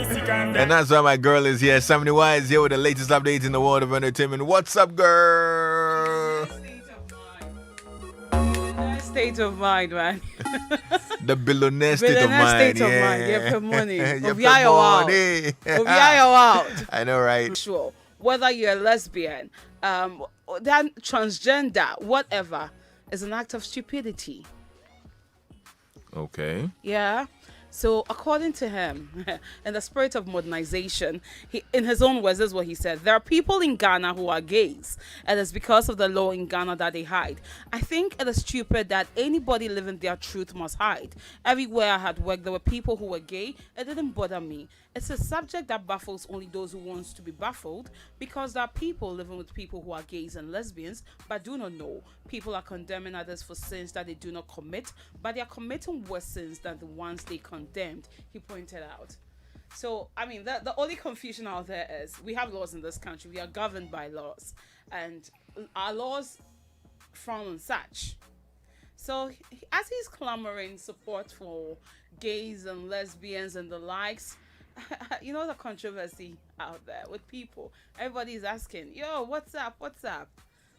And that's why my girl is here. Sammy Y is here with the latest updates in the world of entertainment. What's up, girl? State of mind, man. The billionaire state of mind. State of mind. Yeah, for money. I know, right? Sure. Whether you're a lesbian, then transgender, whatever, is an act of stupidity. Okay. Yeah. So according to him, in the spirit of modernization, in his own words, this is what he said. There are people in Ghana who are gays, and it's because of the law in Ghana that they hide. I think it is stupid that anybody living their truth must hide. Everywhere I had worked, there were people who were gay. It didn't bother me. It's a subject that baffles only those who wants to be baffled, because there are people living with people who are gays and lesbians but do not know. People are condemning others for sins that they do not commit, but they are committing worse sins than the ones they condemned, he pointed out. So, I mean, the only confusion out there is we have laws in this country. We are governed by laws, and our laws frown on such. So, as he's clamoring support for gays and lesbians and the likes, you know the controversy out there with people. Everybody's asking, yo, what's up?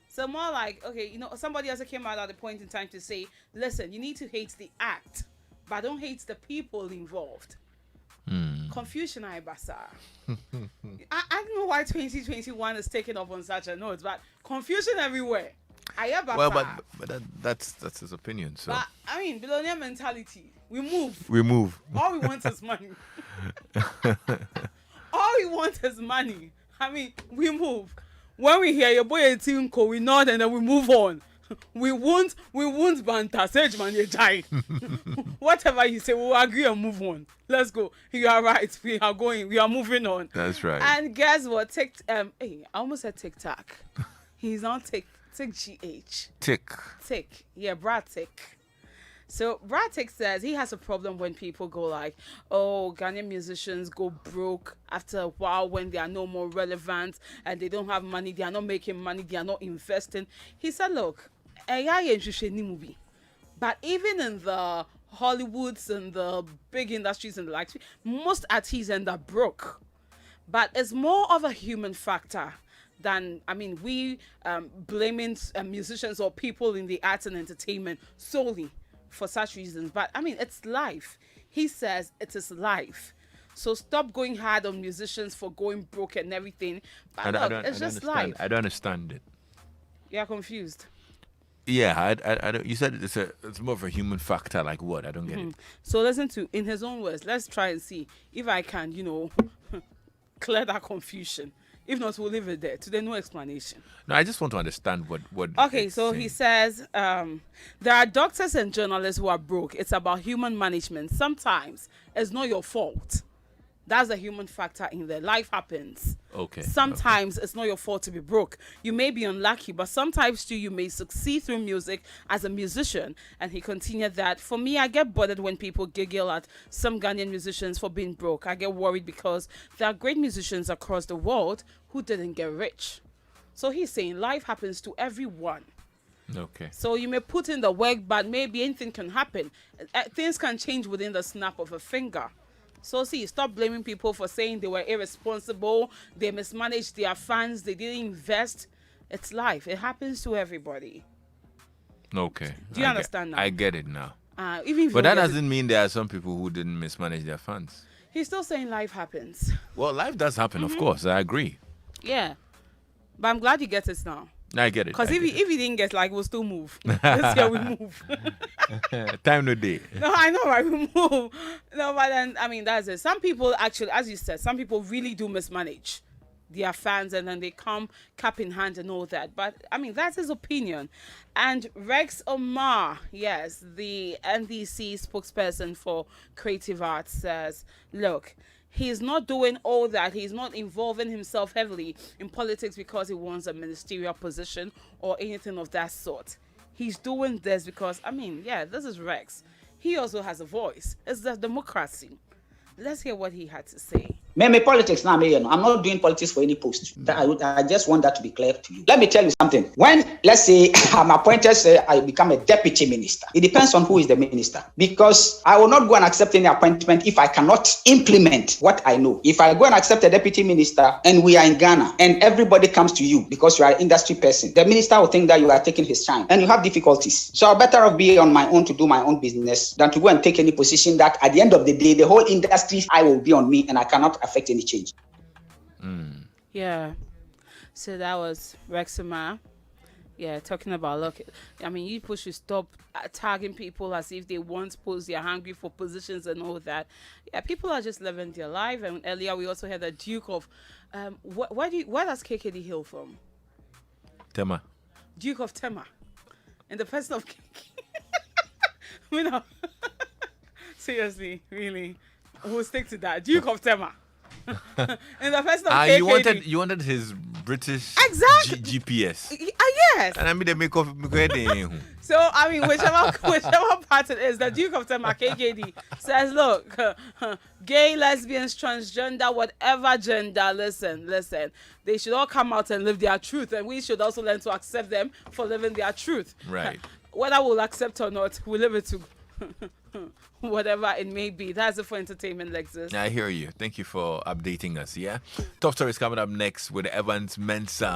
So more like, okay, you know, somebody else came out at a point in time to say, listen, you need to hate the act, but don't hate the people involved. Confusion, I basa. I don't know why 2021 is taking off on such a note, but confusion everywhere. Well, but that's his opinion. So, but I mean, billionaire mentality. We move. All we want is money. All we want is money. I mean, we move. When we hear your boy Etinko, we nod and then we move on. We won't banter. Sage man, you die. Whatever you say, we'll agree and move on. Let's go. You are right. We are going. We are moving on. That's right. And guess what? Hey, I almost said TikTok. He's on TikGH. Tick. Yeah, Brad Tick. So Brad Tick says he has a problem when people go like, oh, Ghanaian musicians go broke after a while when they are no more relevant and they don't have money, they are not making money, they are not investing. He said, look, movie. But even in the Hollywoods and the big industries and the likes, most artists end up broke. But it's more of a human factor than, I mean, we blaming musicians or people in the arts and entertainment solely for such reasons. But I mean, it's life. He says it is life. So stop going hard on musicians for going broke and everything. But it's just life. I don't understand it. You're confused. Yeah, I don't. You said it's more of a human factor. Like what? I don't get it. So listen to, in his own words, let's try and see if I can, clear that confusion. If not, we'll leave it there. Today, no explanation. No, I just want to understand what. Okay, so saying. He says there are doctors and journalists who are broke. It's about human management. Sometimes it's not your fault. That's a human factor in there. Life happens. Okay. Sometimes it's not your fault to be broke. You may be unlucky, but sometimes too you may succeed through music as a musician. And he continued that, for me, I get bothered when people giggle at some Ghanaian musicians for being broke. I get worried because there are great musicians across the world who didn't get rich. So he's saying life happens to everyone. Okay. So you may put in the work, but maybe anything can happen. Things can change within the snap of a finger. So see, stop blaming people for saying they were irresponsible, they mismanaged their funds, they didn't invest. It's life. It happens to everybody. Okay. Do you understand now? I get it now. But that doesn't mean there are some people who didn't mismanage their funds. He's still saying life happens. Well, life does happen, of course. I agree. Yeah. But I'm glad you get it now. I get it. Because if he didn't get, we'll still move. This year we move. Time no day. No, I know, right? We move. No, but then, I mean, that's it. Some people actually, as you said, some people really do mismanage their fans and then they come cap in hand and all that. But, I mean, that's his opinion. And Rex Omar, yes, the NDC spokesperson for creative arts, says, look, he's not doing all that. He's not involving himself heavily in politics because he wants a ministerial position or anything of that sort. He's doing this because, I mean, yeah, this is Rex. He also has a voice. It's the democracy. Let's hear what he had to say. Me politics now, me, I'm not doing politics for any post. I just want that to be clear to you. Let me tell you something. When, let's say, I'm appointed, say I become a deputy minister, it depends on who is the minister. Because I will not go and accept any appointment if I cannot implement what I know. If I go and accept a deputy minister and we are in Ghana and everybody comes to you because you are an industry person, the minister will think that you are taking his time and you have difficulties. So I'm better off being on my own to do my own business than to go and take any position that at the end of the day, the whole industry's eye will be on me and I cannot affect any change. Yeah. So that was Rexima. Yeah, talking about look. I mean, you people should stop tagging people as if they want posts. They're hungry for positions and all that. Yeah, people are just living their life. And earlier we also had the Duke of, where does KKD hail from? Tema. Duke of Tema, in the person of you know. Seriously, really, we'll stick to that. Duke of Tema. In the person of KKD. You wanted his British Exactly. GPS. Yes. And I mean, they make off. So I mean, whichever part it is, the Duke of Tema KKD says, look, gay, lesbians, transgender, whatever gender, listen, they should all come out and live their truth, and we should also learn to accept them for living their truth. Right. Whether we'll accept or not, we live it to whatever it may be. That's it for entertainment, Lexis. I hear you. Thank you for updating us. Yeah. Top stories coming up next with Evans Mensah.